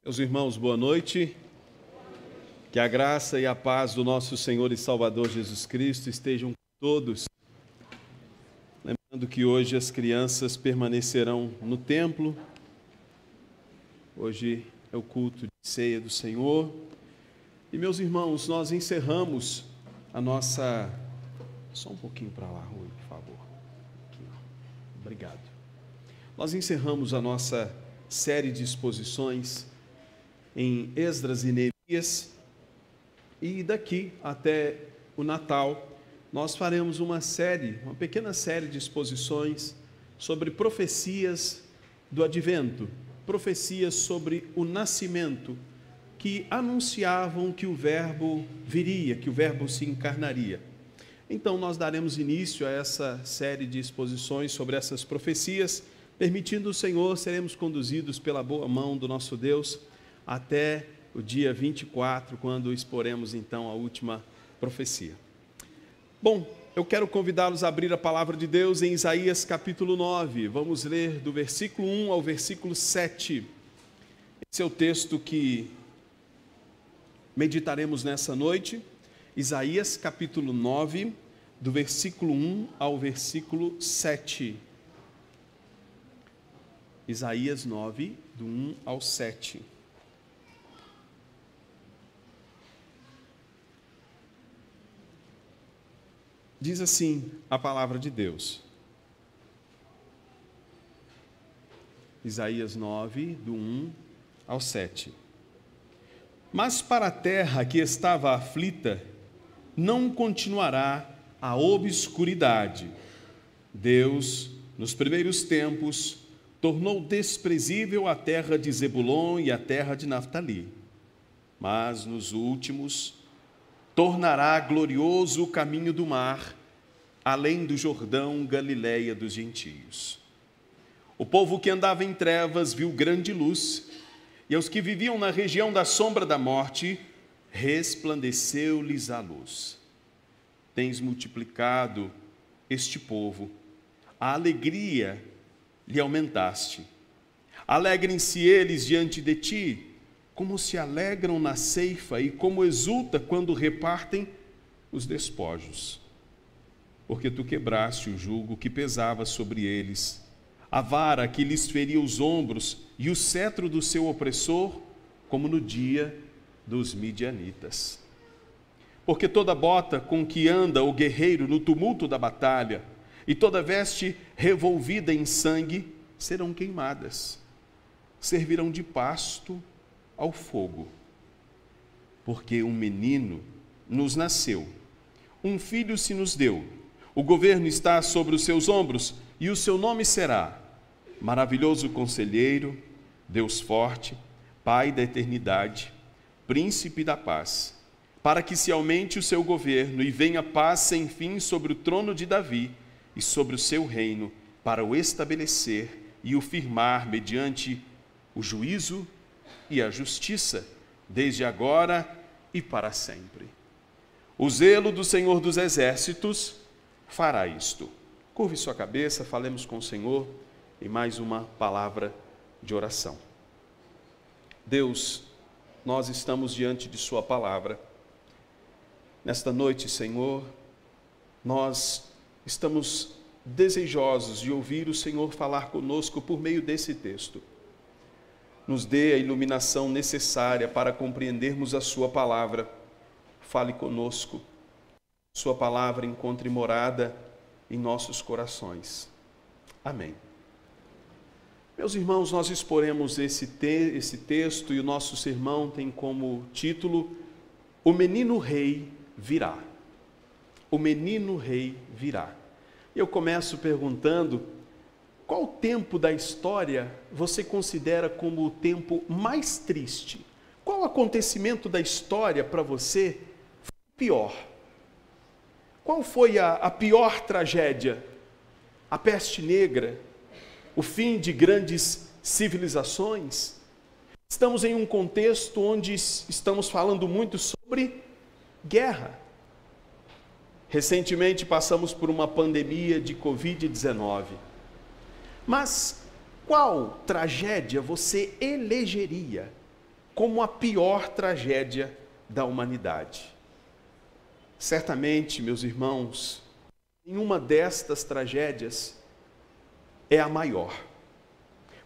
Meus irmãos, boa noite. Que a graça e a paz do nosso Senhor e Salvador Jesus Cristo estejam com todos. Lembrando que hoje as crianças permanecerão no templo. Hoje é o culto de ceia do Senhor. E, meus irmãos, nós encerramos a nossa... Só um pouquinho para lá, Rui, por favor. Aqui, obrigado. Nós encerramos a nossa série de exposições em Esdras e Neemias, e daqui até o Natal nós faremos uma pequena série de exposições sobre profecias do Advento, profecias sobre o nascimento, que anunciavam que o Verbo viria, que o Verbo se encarnaria. Então nós daremos início a essa série de exposições sobre essas profecias. Permitindo o Senhor, seremos conduzidos pela boa mão do nosso Deus até o dia 24, quando exporemos então a última profecia. Bom, eu quero convidá-los a abrir a palavra de Deus em Isaías capítulo 9. Vamos ler do versículo 1 ao versículo 7. Esse é o texto que meditaremos nessa noite. Isaías capítulo 9, do versículo 1 ao versículo 7. Isaías 9, do 1 ao 7. Diz assim a palavra de Deus. Isaías 9, do 1 ao 7. Mas para a terra que estava aflita, não continuará a obscuridade. Deus, nos primeiros tempos, tornou desprezível a terra de Zebulon e a terra de Naftali. Mas nos últimos, tornará glorioso o caminho do mar, além do Jordão, Galileia dos gentios. O povo que andava em trevas viu grande luz, e aos que viviam na região da sombra da morte, resplandeceu-lhes a luz. Tens multiplicado este povo, a alegria lhe aumentaste. Alegrem-se eles diante de ti, como se alegram na ceifa e como exulta quando repartem os despojos. Porque tu quebraste o jugo que pesava sobre eles, a vara que lhes feria os ombros e o cetro do seu opressor, como no dia dos midianitas. Porque toda bota com que anda o guerreiro no tumulto da batalha e toda veste revolvida em sangue serão queimadas, servirão de pasto ao fogo. Porque um menino nos nasceu, um filho se nos deu, o governo está sobre os seus ombros, e o seu nome será Maravilhoso Conselheiro, Deus Forte, Pai da Eternidade, Príncipe da Paz, para que se aumente o seu governo e venha paz sem fim sobre o trono de Davi e sobre o seu reino, para o estabelecer e o firmar mediante o juízo e a justiça, desde agora e para sempre. O zelo do Senhor dos Exércitos fará isto. Curve sua cabeça, falemos com o Senhor em mais uma palavra de oração. Deus, nós estamos diante de sua palavra. Nesta noite, Senhor, nós estamos desejosos de ouvir o Senhor falar conosco por meio desse texto. Nos dê a iluminação necessária para compreendermos a sua palavra. Fale conosco. Sua palavra encontre morada em nossos corações. Amém. Meus irmãos, nós exporemos esse texto e o nosso sermão tem como título O Menino Rei Virá. O Menino Rei Virá. Eu começo perguntando: qual tempo da história você considera como o tempo mais triste? Qual acontecimento da história para você foi pior? Qual foi a pior tragédia? A peste negra? O fim de grandes civilizações? Estamos em um contexto onde estamos falando muito sobre guerra. Recentemente passamos por uma pandemia de Covid-19. Mas qual tragédia você elegeria como a pior tragédia da humanidade. Certamente, meus irmãos, nenhuma destas tragédias é a maior.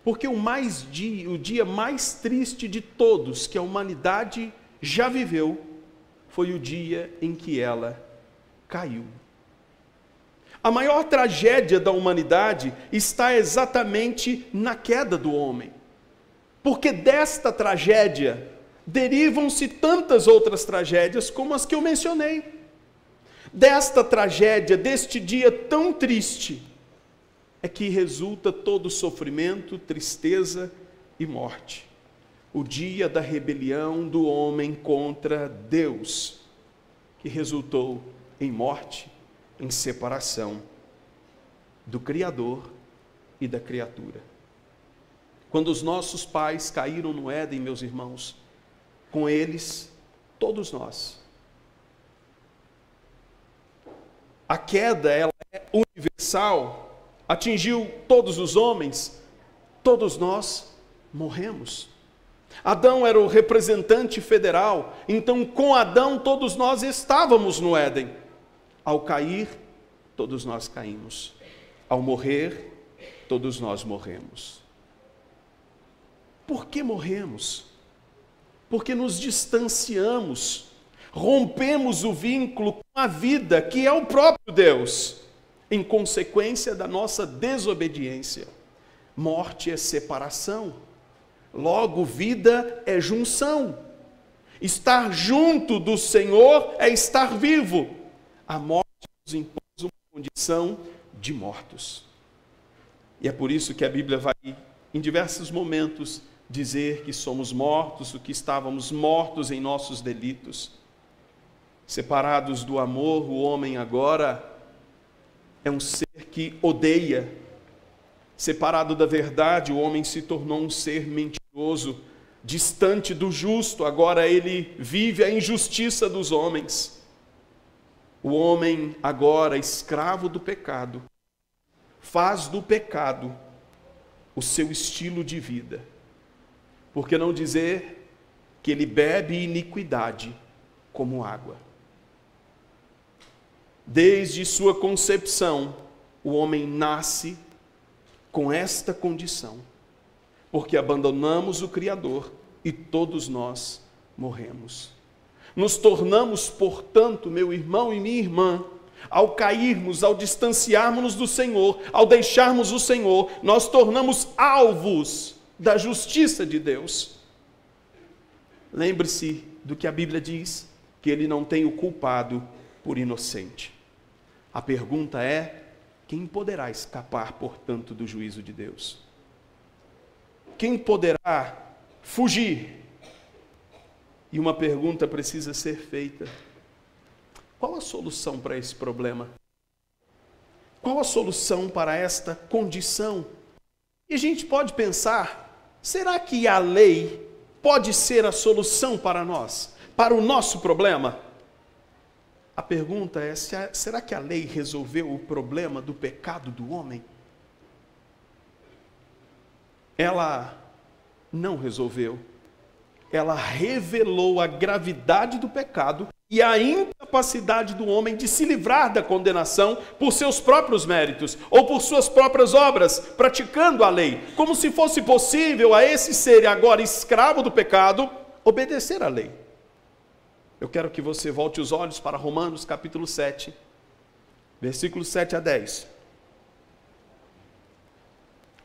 Porque o dia mais triste de todos que a humanidade já viveu foi o dia em que ela caiu. A maior tragédia da humanidade está exatamente na queda do homem. Porque desta tragédia derivam-se tantas outras tragédias como as que eu mencionei. Desta tragédia, deste dia tão triste, é que resulta todo sofrimento, tristeza e morte. O dia da rebelião do homem contra Deus, que resultou em morte, em separação do Criador e da criatura. Quando os nossos pais caíram no Éden, meus irmãos, com eles, todos nós. A queda, ela é universal, atingiu todos os homens, todos nós morremos. Adão era o representante federal, então com Adão todos nós estávamos no Éden. Ao cair, todos nós caímos. Ao morrer, todos nós morremos. Por que morremos? Porque nos distanciamos, rompemos o vínculo com a vida, que é o próprio Deus, em consequência da nossa desobediência. Morte é separação, logo vida é junção. Estar junto do Senhor é estar vivo. A morte nos impôs uma condição de mortos. E é por isso que a Bíblia vai, em diversos momentos, dizer que somos mortos, o que estávamos mortos em nossos delitos. Separados do amor, o homem agora é um ser que odeia. Separado da verdade, o homem se tornou um ser mentiroso, distante do justo, agora ele vive a injustiça dos homens. O homem agora, escravo do pecado, faz do pecado o seu estilo de vida. Por que não dizer que ele bebe iniquidade como água? Desde sua concepção, o homem nasce com esta condição, porque abandonamos o Criador e todos nós morremos. Nos tornamos, portanto, meu irmão e minha irmã, ao cairmos, ao distanciarmos-nos do Senhor, ao deixarmos o Senhor, nós tornamos alvos da justiça de Deus. Lembre-se do que a Bíblia diz, que Ele não tem o culpado por inocente. A pergunta é, quem poderá escapar, portanto, do juízo de Deus? Quem poderá fugir? E uma pergunta precisa ser feita. Qual a solução para esse problema? Qual a solução para esta condição? E a gente pode pensar, será que a lei pode ser a solução para nós, para o nosso problema? A pergunta é, será que a lei resolveu o problema do pecado do homem? Ela não resolveu. Ela revelou a gravidade do pecado e a incapacidade do homem de se livrar da condenação por seus próprios méritos ou por suas próprias obras, praticando a lei, como se fosse possível a esse ser agora escravo do pecado obedecer à lei. Eu quero que você volte os olhos para Romanos capítulo 7, versículos 7 a 10.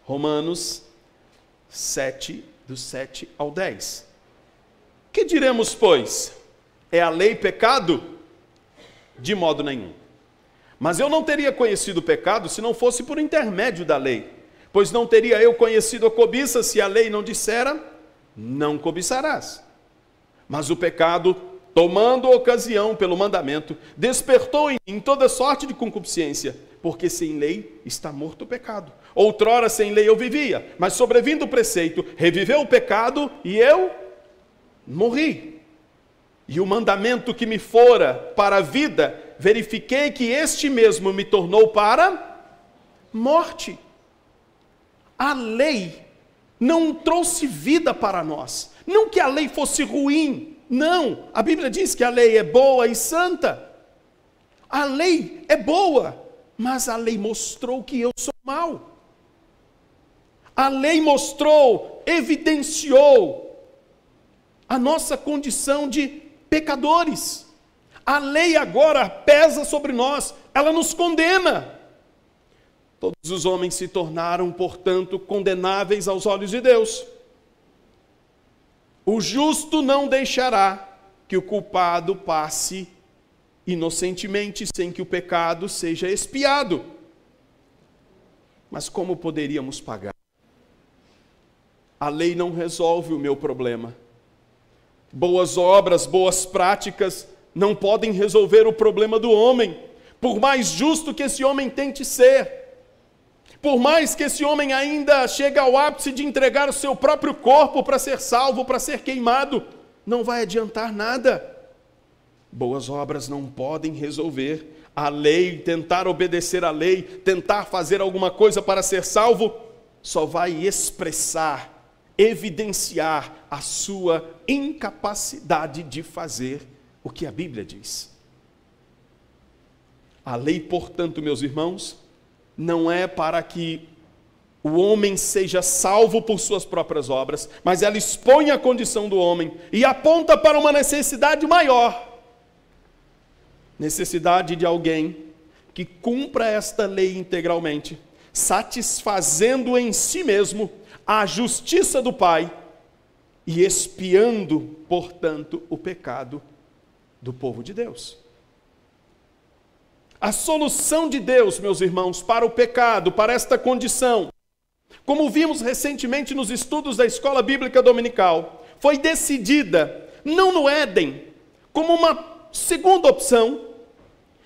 Romanos 7, do 7 ao 10. Que diremos, pois? É a lei pecado? De modo nenhum. Mas eu não teria conhecido o pecado se não fosse por intermédio da lei. Pois não teria eu conhecido a cobiça se a lei não dissera, não cobiçarás. Mas o pecado, tomando ocasião pelo mandamento, despertou em mim toda sorte de concupiscência, porque sem lei está morto o pecado. Outrora sem lei eu vivia, mas sobrevindo o preceito, reviveu o pecado e eu morri. E o mandamento que me fora para a vida, verifiquei que este mesmo me tornou para morte. A lei não trouxe vida para nós, Não que a lei fosse ruim, não. A Bíblia diz que a lei é boa e santa. A lei é boa, mas a lei mostrou que eu sou mau. A lei mostrou, evidenciou a nossa condição de pecadores. A lei agora pesa sobre nós, ela nos condena. Todos os homens se tornaram, portanto, condenáveis aos olhos de Deus. O justo não deixará que o culpado passe inocentemente, sem que o pecado seja expiado. Mas como poderíamos pagar? A lei não resolve o meu problema. Boas obras, boas práticas não podem resolver o problema do homem, por mais justo que esse homem tente ser. Por mais que esse homem ainda chegue ao ápice de entregar o seu próprio corpo para ser salvo, para ser queimado, não vai adiantar nada. Boas obras não podem resolver. A lei, tentar obedecer à lei, tentar fazer alguma coisa para ser salvo, só vai expressar, evidenciar a sua incapacidade de fazer o que a Bíblia diz. A lei, portanto, meus irmãos, não é para que o homem seja salvo por suas próprias obras, mas ela expõe a condição do homem e aponta para uma necessidade maior. Necessidade de alguém que cumpra esta lei integralmente, satisfazendo em si mesmo a justiça do Pai e expiando, portanto, o pecado do povo de Deus. A solução de Deus, meus irmãos, para o pecado, para esta condição, como vimos recentemente nos estudos da Escola Bíblica Dominical, foi decidida, não no Éden, como uma segunda opção.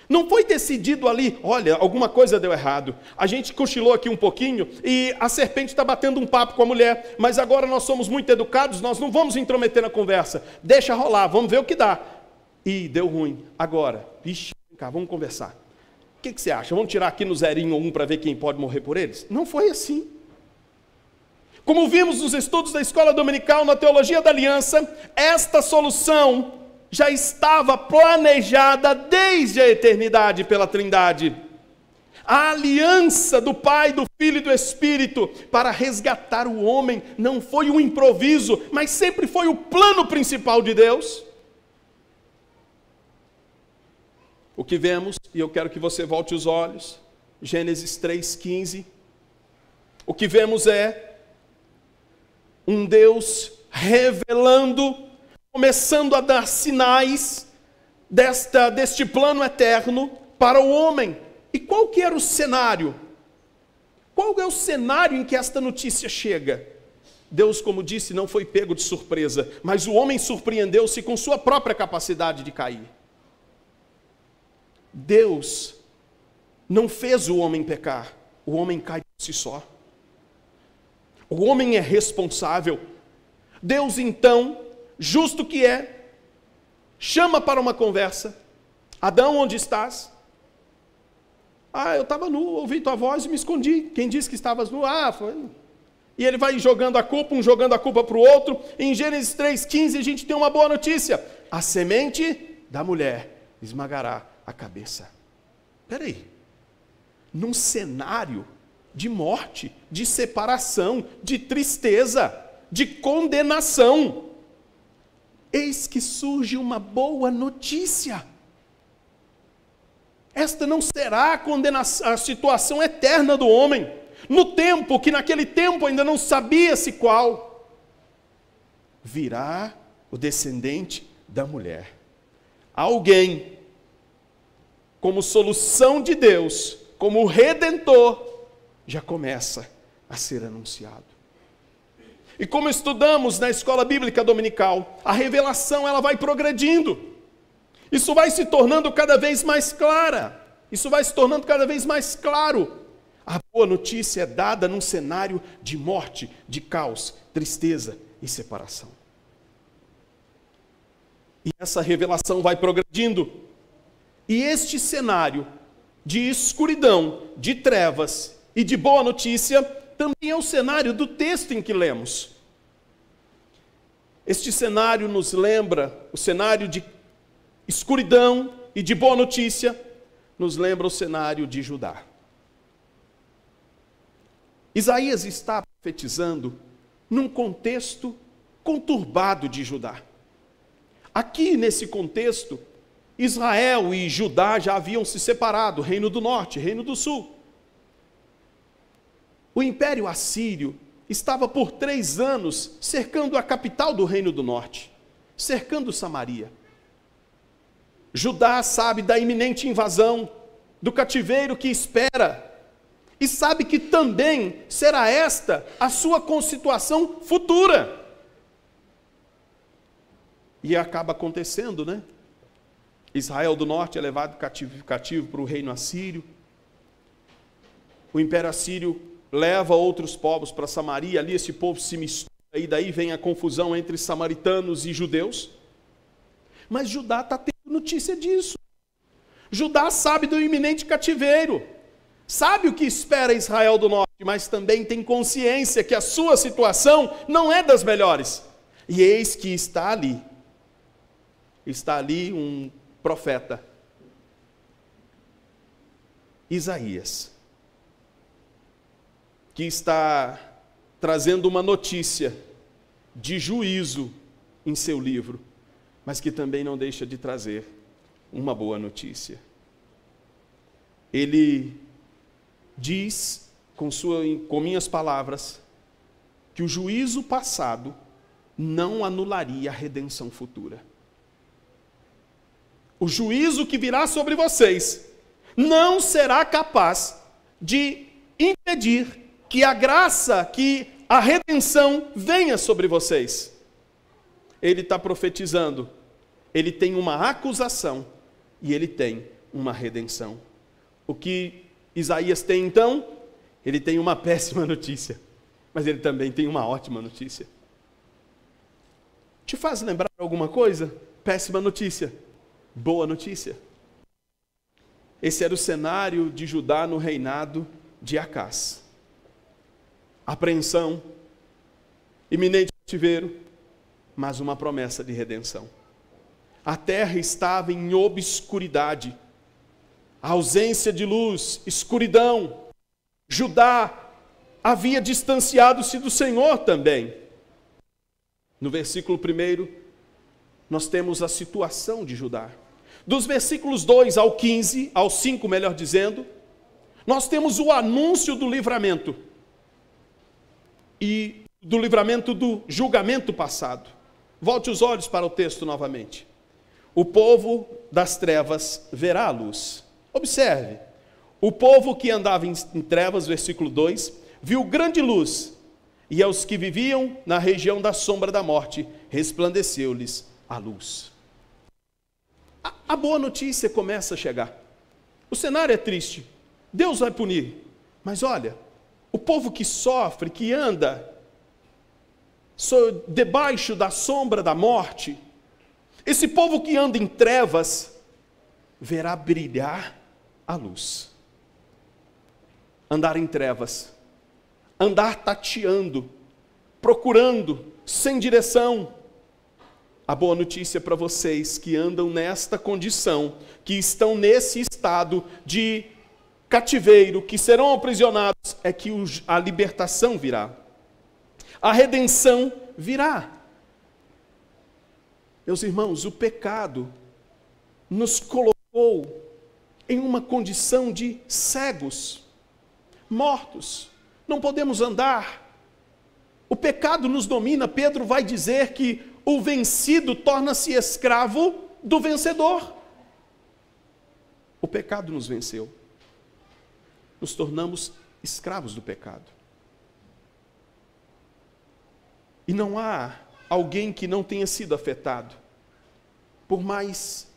Não foi decidido ali, olha, alguma coisa deu errado. A gente cochilou aqui um pouquinho e a serpente está batendo um papo com a mulher, mas agora nós somos muito educados, nós não vamos intrometer na conversa. Deixa rolar, vamos ver o que dá. E deu ruim. Agora, vem cá, vamos conversar. O que você acha? Vamos tirar aqui no 0 ou 1 para ver quem pode morrer por eles? Não foi assim. Como vimos nos estudos da Escola Dominical, na Teologia da Aliança, esta solução já estava planejada desde a eternidade pela Trindade. A aliança do Pai, do Filho e do Espírito para resgatar o homem não foi um improviso, mas sempre foi o plano principal de Deus. O que vemos, e eu quero que você volte os olhos, Gênesis 3,15. O que vemos é um Deus revelando, começando a dar sinais deste plano eterno para o homem. E qual que era o cenário? Qual é o cenário em que esta notícia chega? Deus, como disse, não foi pego de surpresa, mas o homem surpreendeu-se com sua própria capacidade de cair. Deus não fez o homem pecar, o homem cai por si só. O homem é responsável. Deus, então, justo que é, chama para uma conversa. Adão, onde estás? Eu estava nu, ouvi tua voz e me escondi. Quem disse que estavas nu? Foi. E ele vai jogando a culpa, um jogando a culpa para o outro. Em Gênesis 3,15 a gente tem uma boa notícia. A semente da mulher esmagará a cabeça. Espera aí. Num cenário de morte, de separação, de tristeza, de condenação, eis que surge uma boa notícia. Esta não será a condenação, a situação eterna do homem, no tempo que naquele tempo ainda não sabia-se qual. Virá o descendente da mulher. Alguém, como solução de Deus, como redentor, já começa a ser anunciado. E como estudamos na Escola Bíblica Dominical, a revelação ela vai progredindo. Isso vai se tornando cada vez mais clara. Isso vai se tornando cada vez mais claro. A boa notícia é dada num cenário de morte, de caos, tristeza e separação. E essa revelação vai progredindo. E este cenário de escuridão, de trevas e de boa notícia também é o cenário do texto em que lemos. Este cenário nos lembra o cenário de escuridão e de boa notícia, nos lembra o cenário de Judá. Isaías está profetizando num contexto conturbado de Judá. Aqui, nesse contexto, Israel e Judá já haviam se separado, reino do norte, reino do sul. O Império Assírio estava por 3 anos cercando a capital do reino do norte, cercando Samaria. Judá sabe da iminente invasão, do cativeiro que espera, e sabe que também será esta a sua constituição futura. E acaba acontecendo, né? Israel do norte é levado cativo para o reino assírio. O Império Assírio leva outros povos para Samaria, ali esse povo se mistura, e daí vem a confusão entre samaritanos e judeus. Mas Judá está tendo notícia disso. Judá sabe do iminente cativeiro, sabe o que espera Israel do norte, mas também tem consciência que a sua situação não é das melhores. E eis que está ali um profeta, Isaías, que está trazendo uma notícia de juízo em seu livro, mas que também não deixa de trazer uma boa notícia. Ele diz, com minhas palavras, que o juízo passado não anularia a redenção futura. O juízo que virá sobre vocês não será capaz de impedir que a graça, que a redenção venha sobre vocês. Ele está profetizando, ele tem uma acusação e ele tem uma redenção. O que Isaías tem então? Ele tem uma péssima notícia, mas ele também tem uma ótima notícia. Te faz lembrar alguma coisa? Péssima notícia, boa notícia. Esse era o cenário de Judá no reinado de Acás. Apreensão, iminente cativeiro, mas uma promessa de redenção. A terra estava em obscuridade, ausência de luz, escuridão. Judá havia distanciado-se do Senhor também. No versículo 1, nós temos a situação de Judá. Dos versículos 2 ao 15, ao 5, melhor dizendo, nós temos o anúncio do livramento. E do livramento do julgamento passado. Volte os olhos para o texto novamente. O povo das trevas verá a luz. Observe, o povo que andava em trevas, versículo 2, viu grande luz, e aos que viviam na região da sombra da morte, resplandeceu-lhes a luz. A boa notícia começa a chegar. O cenário é triste, Deus vai punir, mas olha, o povo que sofre, que anda debaixo da sombra da morte, esse povo que anda em trevas, verá brilhar a luz. Andar em trevas, andar tateando, procurando, sem direção. A boa notícia para vocês que andam nesta condição, que estão nesse estado de cativeiro, que serão aprisionados, é que a libertação virá. A redenção virá. Meus irmãos, o pecado nos colocou em uma condição de cegos, mortos. Não podemos andar. O pecado nos domina. Pedro vai dizer que o vencido torna-se escravo do vencedor. O pecado nos venceu. Nos tornamos escravos do pecado. E não há alguém que não tenha sido afetado. Por mais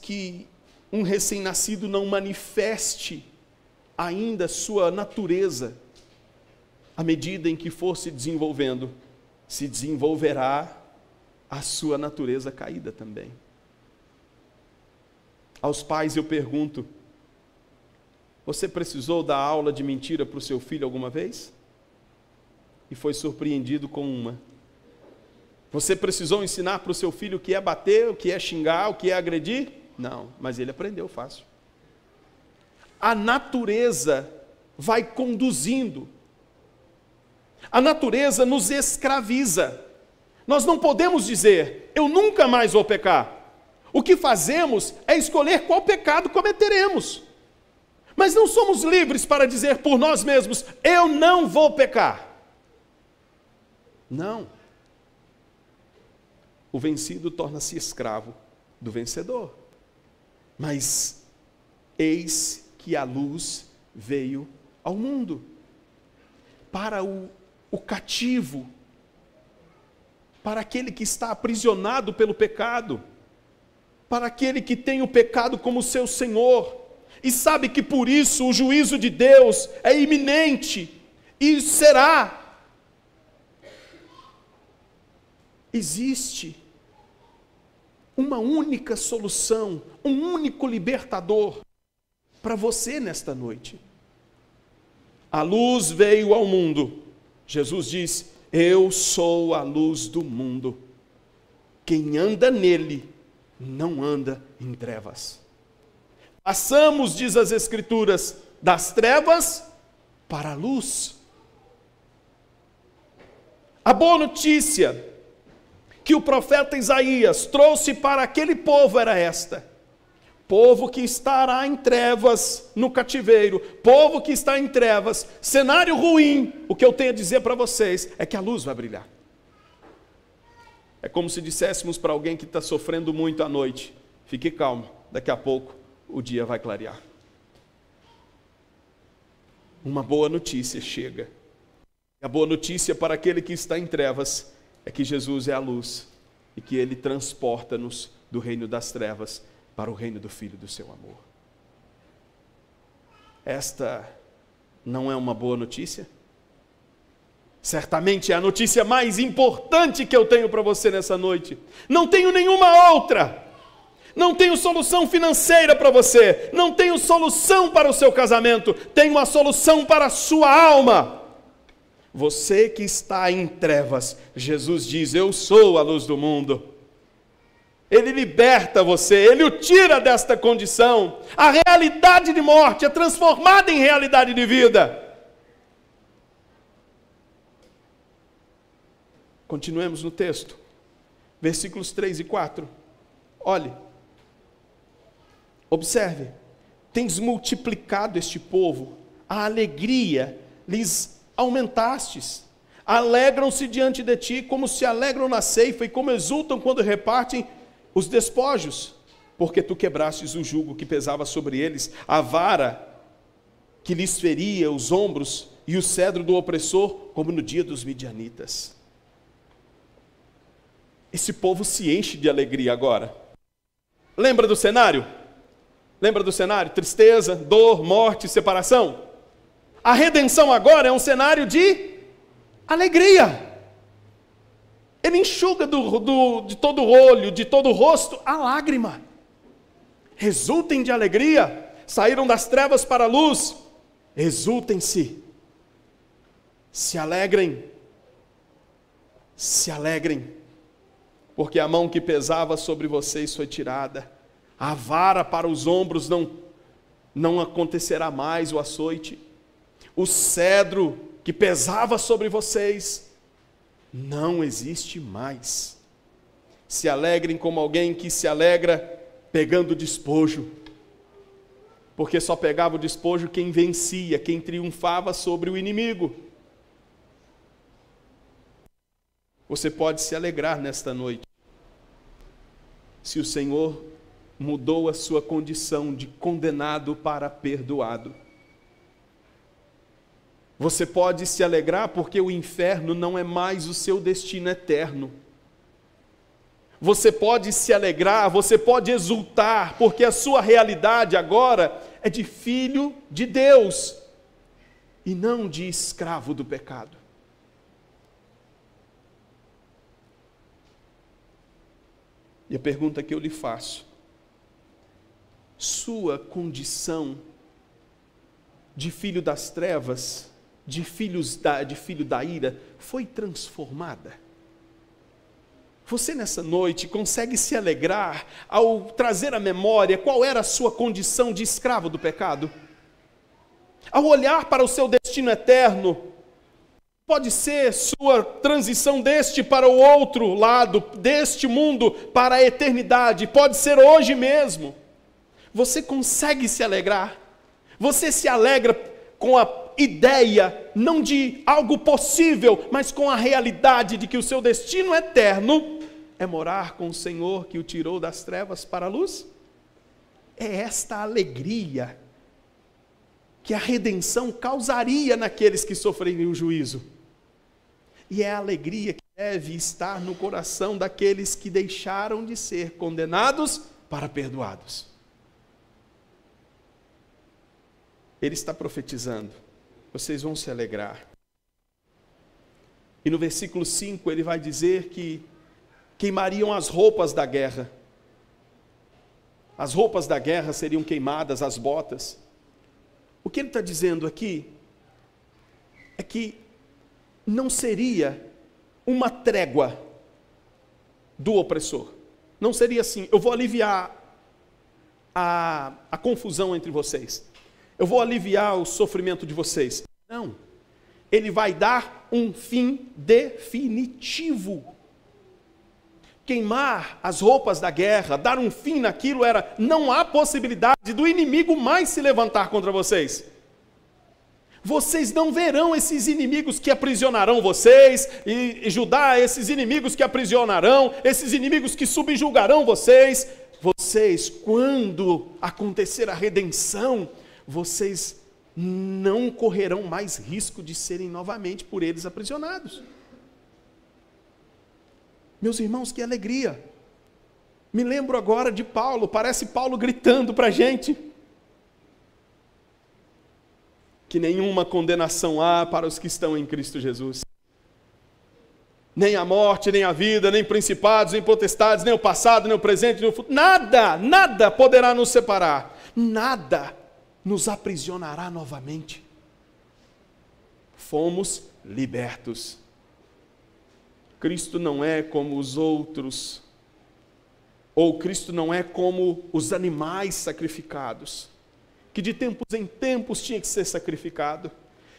que um recém-nascido não manifeste ainda sua natureza, à medida em que for se desenvolvendo, se desenvolverá a sua natureza caída também. Aos pais eu pergunto, você precisou dar aula de mentira para o seu filho alguma vez? E foi surpreendido com uma. Você precisou ensinar para o seu filho o que é bater, o que é xingar, o que é agredir? Não, mas ele aprendeu fácil. A natureza vai conduzindo. A natureza nos escraviza. Nós não podemos dizer, eu nunca mais vou pecar. O que fazemos é escolher qual pecado cometeremos. Mas não somos livres para dizer por nós mesmos, eu não vou pecar. Não. O vencido torna-se escravo do vencedor. Mas eis que a luz veio ao mundo. Para o cativo, para aquele que está aprisionado pelo pecado, para aquele que tem o pecado como seu senhor, e sabe que por isso o juízo de Deus é iminente, e será. Existe uma única solução, um único libertador para você nesta noite. A luz veio ao mundo. Jesus diz, eu sou a luz do mundo. Quem anda nele, não anda em trevas. Passamos, diz as Escrituras, das trevas para a luz. A boa notícia que o profeta Isaías trouxe para aquele povo era esta: povo que estará em trevas no cativeiro, povo que está em trevas, cenário ruim, o que eu tenho a dizer para vocês é que a luz vai brilhar. É como se disséssemos para alguém que está sofrendo muito à noite, fique calmo, daqui a pouco o dia vai clarear. Uma boa notícia chega. A boa notícia para aquele que está em trevas é que Jesus é a luz e que Ele transporta-nos do reino das trevas para o reino do Filho do seu amor. Esta não é uma boa notícia? Certamente é a notícia mais importante que eu tenho para você nessa noite. Não tenho nenhuma outra. Não tenho solução financeira para você. Não tenho solução para o seu casamento. Tenho uma solução para a sua alma. Você que está em trevas, Jesus diz, eu sou a luz do mundo. Ele liberta você, Ele o tira desta condição. A realidade de morte é transformada em realidade de vida. Continuemos no texto, versículos 3 e 4. Olhe, observe, tens multiplicado este povo, a alegria lhes aumentastes, alegram-se diante de ti, como se alegram na ceifa, e como exultam quando repartem os despojos, porque tu quebrastes o jugo que pesava sobre eles, a vara que lhes feria os ombros, e o cedro do opressor, como no dia dos midianitas. Esse povo se enche de alegria agora. Lembra do cenário? Lembra do cenário? Tristeza, dor, morte, separação. A redenção agora é um cenário de alegria. Ele enxuga de todo o olho, de todo o rosto, a lágrima. Exultem de alegria, saíram das trevas para a luz. Exultem-se, se alegrem, porque a mão que pesava sobre vocês foi tirada. A vara para os ombros não acontecerá mais o açoite. O cedro que pesava sobre vocês não existe mais. Se alegrem como alguém que se alegra pegando despojo, porque só pegava o despojo quem vencia, quem triunfava sobre o inimigo. Você pode se alegrar nesta noite, se o Senhor mudou a sua condição de condenado para perdoado. Você pode se alegrar porque o inferno não é mais o seu destino eterno. Você pode se alegrar, você pode exultar, porque a sua realidade agora é de filho de Deus e não de escravo do pecado. E a pergunta que eu lhe faço: sua condição de filho das trevas, de filho da ira, foi transformada? Você nessa noite consegue se alegrar ao trazer à memória qual era a sua condição de escravo do pecado? Ao olhar para o seu destino eterno, pode ser sua transição deste para o outro lado, deste mundo para a eternidade, pode ser hoje mesmo. Você consegue se alegrar? Você se alegra com a ideia, não de algo possível, mas com a realidade de que o seu destino eterno é morar com o Senhor que o tirou das trevas para a luz? É esta alegria que a redenção causaria naqueles que sofreriam o juízo. E é a alegria que deve estar no coração daqueles que deixaram de ser condenados para perdoados. Ele está profetizando, vocês vão se alegrar. E no versículo 5 ele vai dizer que queimariam as roupas da guerra. As roupas da guerra seriam queimadas, as botas. O que ele está dizendo aqui é que não seria uma trégua do opressor. Não seria assim, eu vou aliviar a confusão entre vocês. Eu vou aliviar o sofrimento de vocês. Não. Ele vai dar um fim definitivo. Queimar as roupas da guerra, dar um fim naquilo era, não há possibilidade do inimigo mais se levantar contra vocês. Vocês não verão esses inimigos que aprisionarão vocês, e Judá, esses inimigos que aprisionarão, esses inimigos que subjugarão vocês. Vocês, quando acontecer a redenção, vocês não correrão mais risco de serem novamente por eles aprisionados. Meus irmãos, que alegria! Me lembro agora de Paulo, parece Paulo gritando para a gente que nenhuma condenação há para os que estão em Cristo Jesus. Nem a morte, nem a vida, nem principados, nem potestades, nem o passado, nem o presente, nem o futuro. Nada poderá nos separar. Nada nos aprisionará novamente. Fomos libertos. Cristo não é como os outros, ou Cristo não é como os animais sacrificados, que de tempos em tempos tinha que ser sacrificado,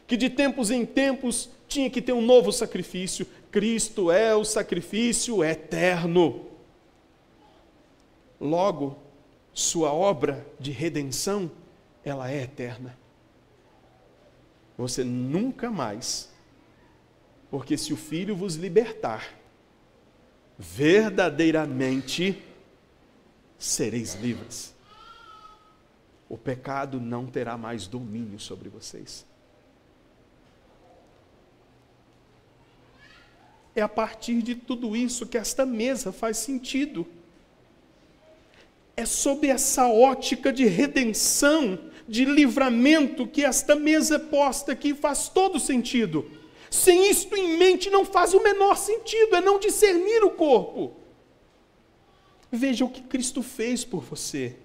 que de tempos em tempos tinha que ter um novo sacrifício. Cristo é o sacrifício eterno. Logo, sua obra de redenção, ela é eterna. Você nunca mais, porque se o Filho vos libertar, verdadeiramente sereis livres. O pecado não terá mais domínio sobre vocês. É a partir de tudo isso que esta mesa faz sentido. É sob essa ótica de redenção, de livramento, que esta mesa é posta aqui, faz todo sentido. Sem isto em mente não faz o menor sentido, é não discernir o corpo. Veja o que Cristo fez por você.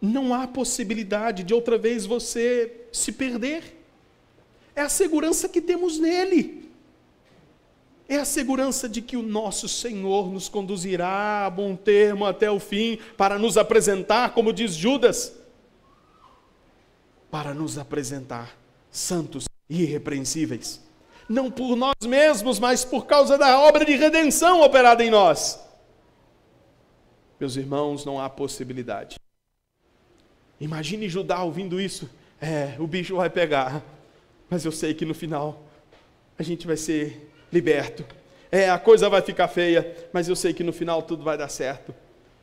Não há possibilidade de outra vez você se perder. É a segurança que temos nele. É a segurança de que o nosso Senhor nos conduzirá a bom termo até o fim, para nos apresentar, como diz Judas, para nos apresentar santos e irrepreensíveis. Não por nós mesmos, mas por causa da obra de redenção operada em nós. Meus irmãos, não há possibilidade. Imagine Judá ouvindo isso. O bicho vai pegar, mas eu sei que no final a gente vai ser liberto. A coisa vai ficar feia, mas eu sei que no final tudo vai dar certo.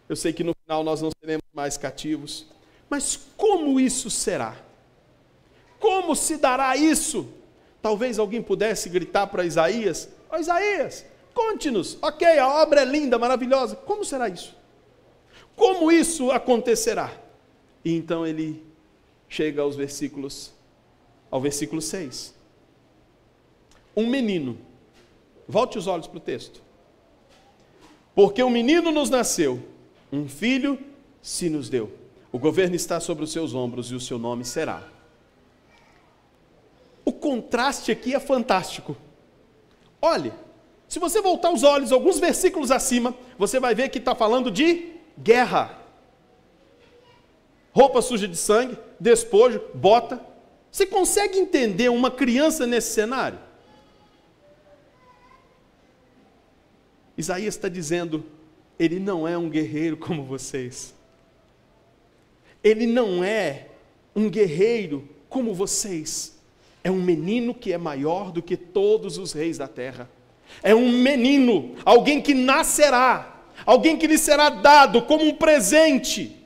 Eu sei que no final nós não seremos mais cativos. Mas como isso será? Como se dará isso? Talvez alguém pudesse gritar para Isaías: Isaías, conte-nos. Ok, a obra é linda, maravilhosa. Como será isso? Como isso acontecerá? E então ele chega ao versículo 6. Um menino, volte os olhos para o texto. Porque um menino nos nasceu, um filho se nos deu. O governo está sobre os seus ombros e o seu nome será. O contraste aqui é fantástico. Olhe, Se você voltar os olhos alguns versículos acima, você vai ver que está falando de guerra. Roupa suja de sangue, despojo, bota. Você consegue entender uma criança nesse cenário? Isaías está dizendo, ele não é um guerreiro como vocês. Ele não é um guerreiro como vocês. É um menino que é maior do que todos os reis da terra. É um menino, alguém que nascerá, alguém que lhe será dado como um presente.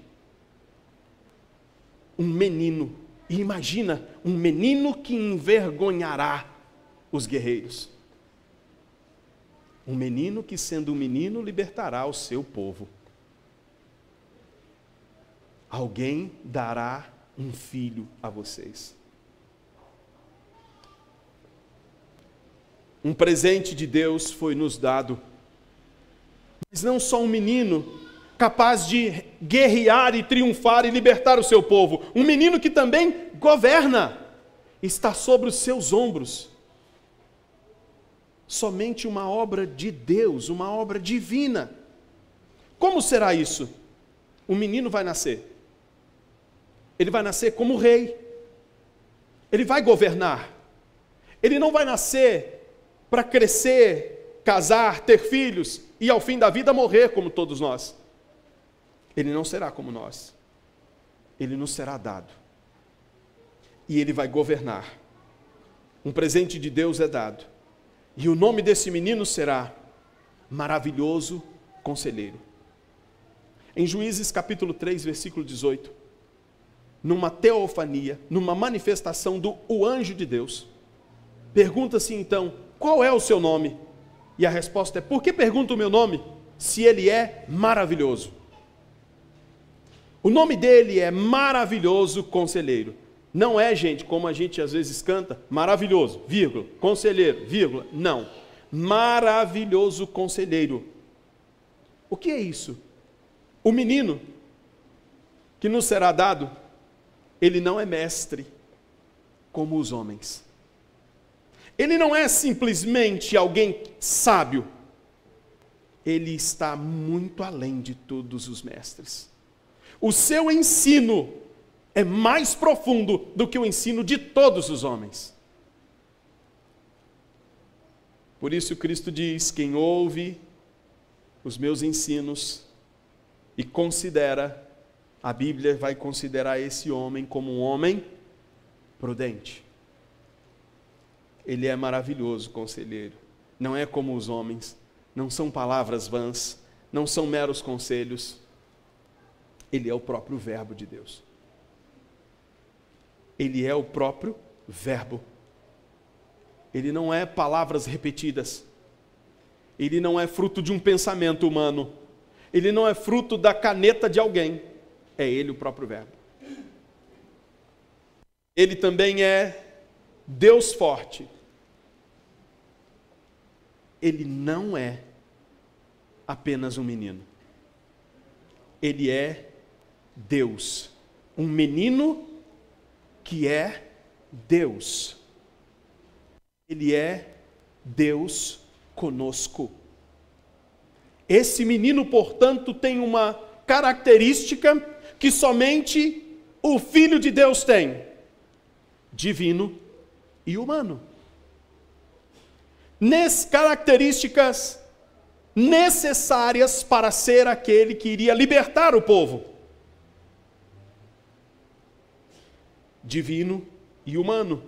Um menino, e imagina, um menino que envergonhará os guerreiros. Um menino que, sendo um menino, libertará o seu povo. Alguém dará um filho a vocês. Um presente de Deus foi nos dado. Mas não só um menino capaz de guerrear e triunfar e libertar o seu povo. Um menino que também governa. Está sobre os seus ombros. Somente uma obra de Deus, uma obra divina. Como será isso? O menino vai nascer. Ele vai nascer como rei. Ele vai governar. Ele não vai nascer para crescer, casar, ter filhos e ao fim da vida morrer como todos nós. Ele não será como nós. Ele nos será dado. E ele vai governar. Um presente de Deus é dado. E o nome desse menino será Maravilhoso Conselheiro. Em Juízes capítulo 3, versículo 18, numa teofania, numa manifestação do anjo de Deus, pergunta-se então, qual é o seu nome? E a resposta é, por que pergunta o meu nome, se ele é maravilhoso? O nome dele é Maravilhoso Conselheiro. Não é, gente, como a gente às vezes canta, maravilhoso, vírgula, conselheiro, vírgula. Não. Maravilhoso Conselheiro. O que é isso? O menino que nos será dado, ele não é mestre como os homens. Ele não é simplesmente alguém sábio. Ele está muito além de todos os mestres. O seu ensino é mais profundo do que o ensino de todos os homens. Por isso Cristo diz, quem ouve os meus ensinos e considera, a Bíblia vai considerar esse homem como um homem prudente. Ele é maravilhoso conselheiro. Não é como os homens, não são palavras vãs, não são meros conselhos. Ele é o próprio Verbo de Deus. Ele é o próprio Verbo. Ele não é palavras repetidas. Ele não é fruto de um pensamento humano. Ele não é fruto da caneta de alguém. É ele o próprio Verbo. Ele também é Deus forte. Ele não é apenas um menino. Ele é Deus. Um menino que é Deus. Ele é Deus conosco. Esse menino, portanto, tem uma característica que somente o Filho de Deus tem: divino e humano. Características necessárias para ser aquele que iria libertar o povo. Divino e humano.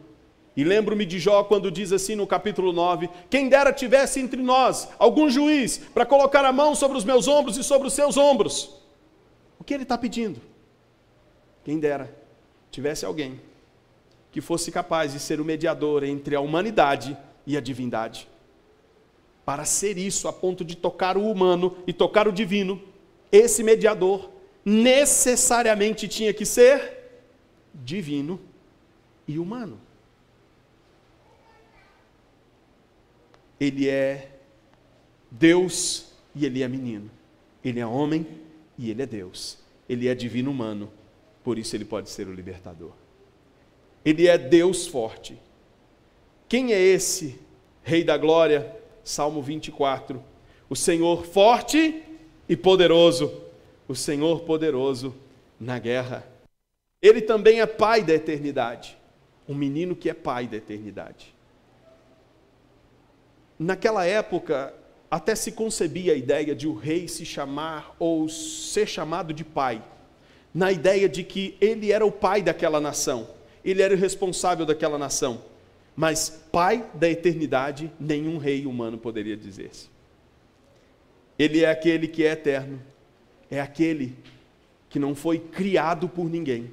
E lembro-me de Jó quando diz assim no capítulo 9, quem dera tivesse entre nós algum juiz para colocar a mão sobre os meus ombros e sobre os seus ombros. O que ele está pedindo? Quem dera tivesse alguém que fosse capaz de ser o mediador entre a humanidade e a divindade. Para ser isso, a ponto de tocar o humano e tocar o divino, esse mediador necessariamente tinha que ser divino e humano. Ele é Deus e ele é menino. Ele é homem e ele é Deus. Ele é divino humano, por isso ele pode ser o libertador. Ele é Deus forte. Quem é esse Rei da Glória, Salmo 24. O Senhor forte e poderoso, o Senhor poderoso na guerra. Ele também é pai da eternidade, um menino que é pai da eternidade. Naquela época, até se concebia a ideia de o rei se chamar ou ser chamado de pai, na ideia de que ele era o pai daquela nação, ele era o responsável daquela nação, mas pai da eternidade, nenhum rei humano poderia dizer-se. Ele é aquele que é eterno, é aquele que não foi criado por ninguém,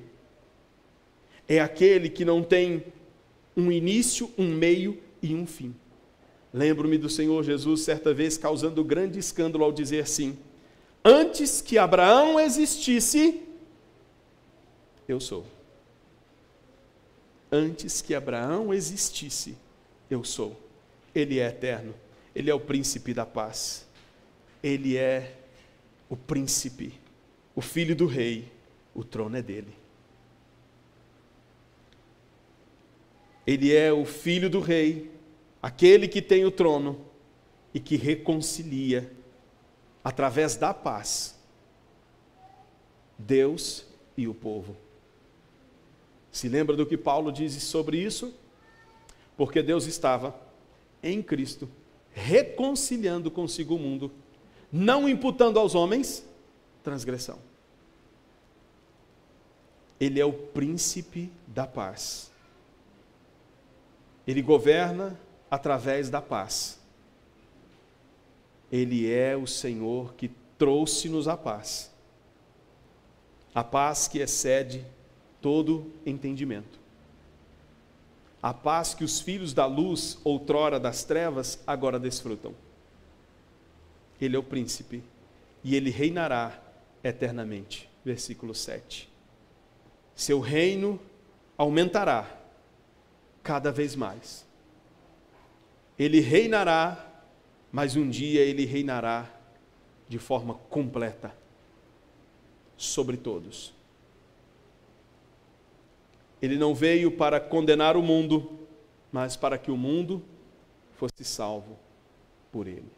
é aquele que não tem um início, um meio e um fim. Lembro-me do Senhor Jesus certa vez causando grande escândalo ao dizer assim: antes que Abraão existisse, eu sou. Antes que Abraão existisse, eu sou. Ele é eterno, ele é o príncipe da paz, ele é o príncipe, o filho do rei, o trono é dele. Ele é o filho do rei, aquele que tem o trono e que reconcilia, através da paz, Deus e o povo. Se lembra do que Paulo diz sobre isso? Porque Deus estava em Cristo, reconciliando consigo o mundo, não imputando aos homens transgressão. Ele é o príncipe da paz. Ele governa através da paz. Ele é o Senhor que trouxe-nos a paz. A paz que excede todo entendimento. A paz que os filhos da luz, outrora das trevas, agora desfrutam. Ele é o príncipe e ele reinará eternamente. Versículo 7. Seu reino aumentará cada vez mais. Ele reinará, mas um dia ele reinará de forma completa sobre todos. Ele não veio para condenar o mundo, mas para que o mundo fosse salvo por ele.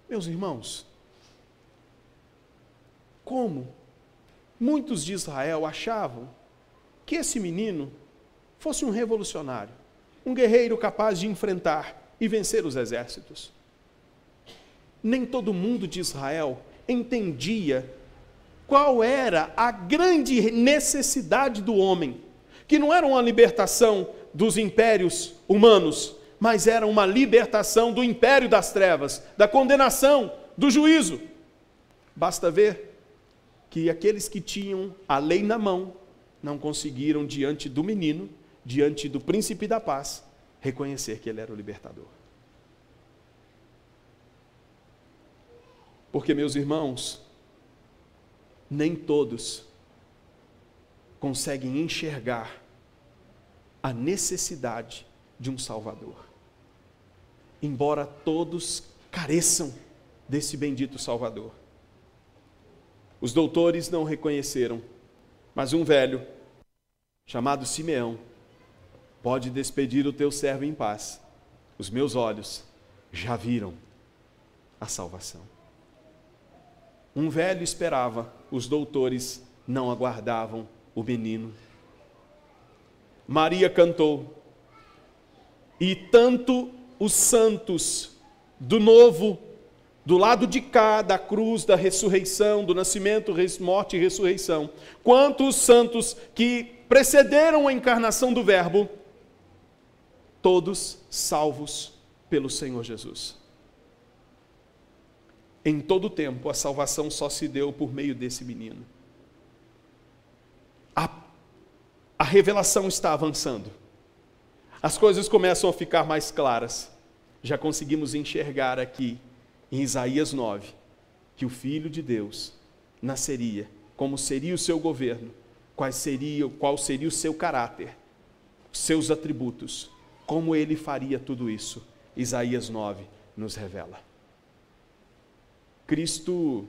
Meus irmãos, como muitos de Israel achavam que esse menino fosse um revolucionário, um guerreiro capaz de enfrentar e vencer os exércitos. Nem todo mundo de Israel entendia qual era a grande necessidade do homem, que não era uma libertação dos impérios humanos, mas era uma libertação do império das trevas, da condenação, do juízo. Basta ver que aqueles que tinham a lei na mão não conseguiram, diante do menino, diante do príncipe da paz, reconhecer que ele era o libertador. Porque, meus irmãos, nem todos conseguem enxergar a necessidade de um Salvador. Embora todos careçam desse bendito Salvador. Os doutores não reconheceram, mas um velho, chamado Simeão, pode despedir o teu servo em paz. Os meus olhos já viram a salvação. Um velho esperava, os doutores não aguardavam o menino. Maria cantou, e tanto os santos do novo, do lado de cá da cruz da ressurreição, do nascimento, morte e ressurreição, quanto os santos que precederam a encarnação do Verbo, todos salvos pelo Senhor Jesus. Em todo o tempo, a salvação só se deu por meio desse menino. A revelação está avançando. As coisas começam a ficar mais claras. Já conseguimos enxergar aqui, em Isaías 9, que o Filho de Deus nasceria, como seria o seu governo, qual seria o seu caráter, seus atributos, como ele faria tudo isso. Isaías 9 nos revela. Cristo,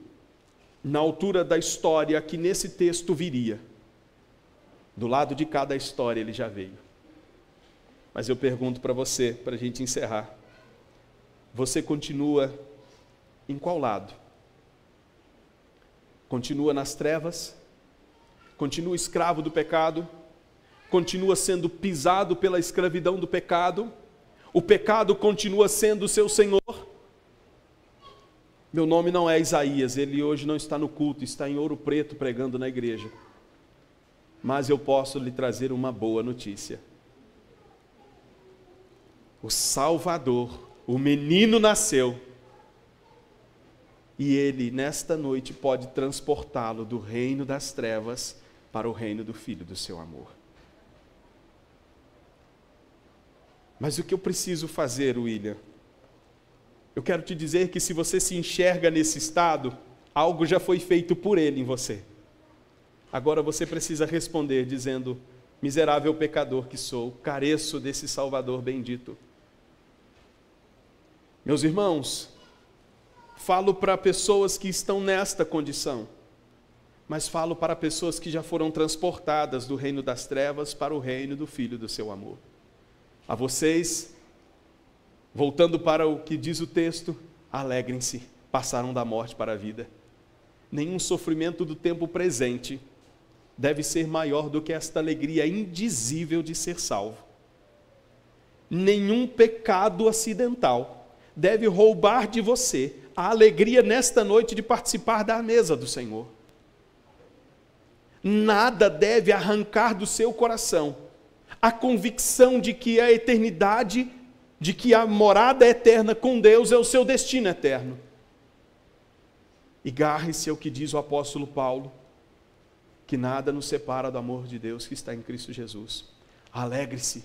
na altura da história que nesse texto viria, do lado de cada história ele já veio. Mas eu pergunto para você, para a gente encerrar. Você continua em qual lado? Continua nas trevas? Continua escravo do pecado? Continua sendo pisado pela escravidão do pecado? O pecado continua sendo o seu senhor? Meu nome não é Isaías, ele hoje não está no culto, está em Ouro Preto pregando na igreja. Mas eu posso lhe trazer uma boa notícia. O Salvador, o menino nasceu. E ele, nesta noite, pode transportá-lo do reino das trevas para o reino do Filho do seu amor. Mas o que eu preciso fazer, William? Eu quero te dizer que se você se enxerga nesse estado, algo já foi feito por ele em você. Agora você precisa responder dizendo: miserável pecador que sou, careço desse Salvador bendito. Meus irmãos, falo para pessoas que estão nesta condição, mas falo para pessoas que já foram transportadas do reino das trevas para o reino do Filho do seu amor. A vocês, voltando para o que diz o texto, alegrem-se, passaram da morte para a vida. Nenhum sofrimento do tempo presente deve ser maior do que esta alegria indizível de ser salvo. Nenhum pecado acidental deve roubar de você a alegria nesta noite de participar da mesa do Senhor. Nada deve arrancar do seu coração a convicção de que a eternidade, de que a morada eterna com Deus é o seu destino eterno. E garre-se ao que diz o apóstolo Paulo, que nada nos separa do amor de Deus que está em Cristo Jesus. Alegre-se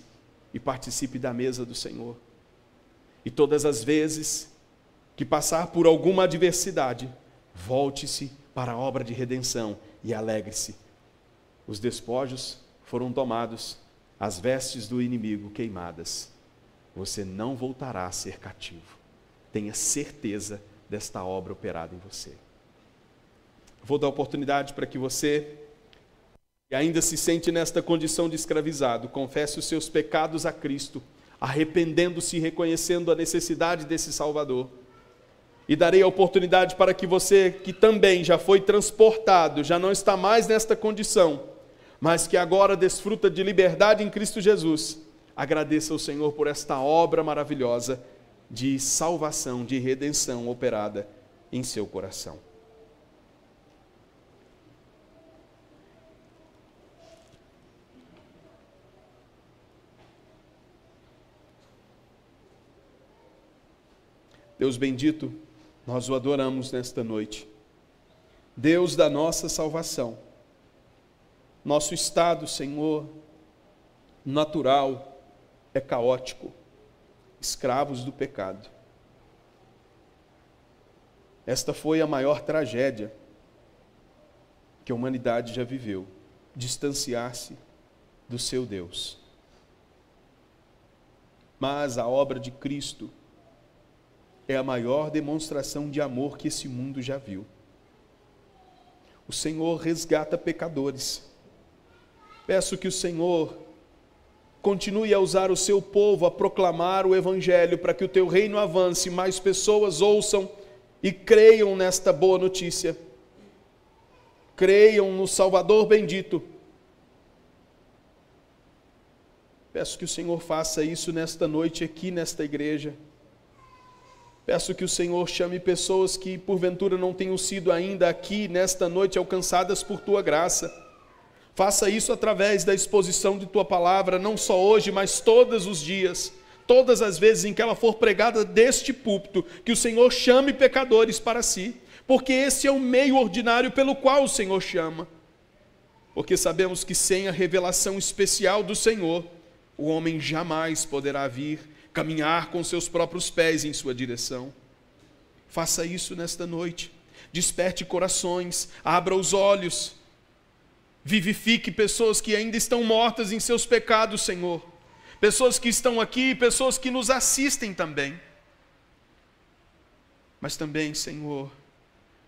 e participe da mesa do Senhor. E todas as vezes que passar por alguma adversidade, volte-se para a obra de redenção e alegre-se. Os despojos foram tomados, as vestes do inimigo queimadas. Você não voltará a ser cativo. Tenha certeza desta obra operada em você. Vou dar oportunidade para que você, que ainda se sente nesta condição de escravizado, confesse os seus pecados a Cristo, arrependendo-se e reconhecendo a necessidade desse Salvador. E darei a oportunidade para que você, que também já foi transportado, já não está mais nesta condição, mas que agora desfruta de liberdade em Cristo Jesus, agradeça ao Senhor por esta obra maravilhosa de salvação, de redenção operada em seu coração. Deus bendito, nós o adoramos nesta noite. Deus da nossa salvação. Nosso estado, Senhor, natural é caótico, escravos do pecado. Esta foi a maior tragédia que a humanidade já viveu, distanciar-se do seu Deus. Mas a obra de Cristo é a maior demonstração de amor que esse mundo já viu. O Senhor resgata pecadores. Peço que o Senhor continue a usar o seu povo a proclamar o Evangelho, para que o teu reino avance, mais pessoas ouçam e creiam nesta boa notícia. Creiam no Salvador bendito. Peço que o Senhor faça isso nesta noite aqui nesta igreja. Peço que o Senhor chame pessoas que porventura não tenham sido ainda aqui nesta noite alcançadas por tua graça. Faça isso através da exposição de tua palavra, não só hoje, mas todos os dias, todas as vezes em que ela for pregada deste púlpito, que o Senhor chame pecadores para si, porque esse é o meio ordinário pelo qual o Senhor chama. Porque sabemos que sem a revelação especial do Senhor, o homem jamais poderá vir caminhar com seus próprios pés em sua direção. Faça isso nesta noite. Desperte corações, abra os olhos, vivifique pessoas que ainda estão mortas em seus pecados, Senhor. Pessoas que estão aqui, pessoas que nos assistem também. Mas também, Senhor,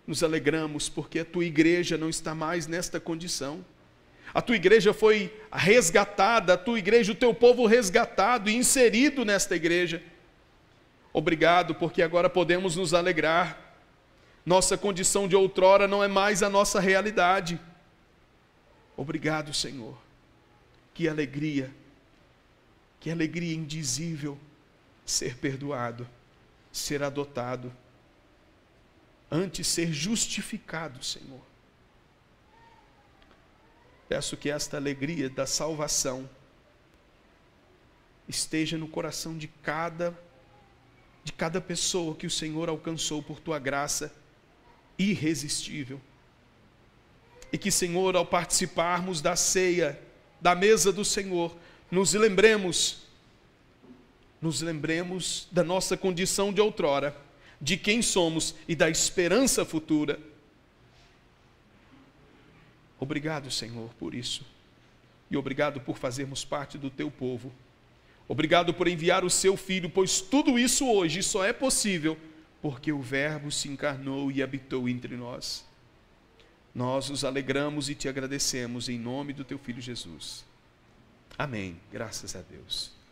nos alegramos porque a tua igreja não está mais nesta condição. A tua igreja foi resgatada, a tua igreja, o teu povo resgatado e inserido nesta igreja. Obrigado, porque agora podemos nos alegrar. Nossa condição de outrora não é mais a nossa realidade. Obrigado, Senhor. Que alegria indizível ser perdoado, ser adotado, antes ser justificado, Senhor. Peço que esta alegria da salvação esteja no coração de cada pessoa que o Senhor alcançou por tua graça irresistível. E que, Senhor, ao participarmos da ceia, da mesa do Senhor, nos lembremos da nossa condição de outrora, de quem somos e da esperança futura. Obrigado, Senhor, por isso. E obrigado por fazermos parte do teu povo. Obrigado por enviar o seu Filho, pois tudo isso hoje só é possível porque o Verbo se encarnou e habitou entre nós. Nós nos alegramos e te agradecemos em nome do teu Filho Jesus. Amém. Graças a Deus.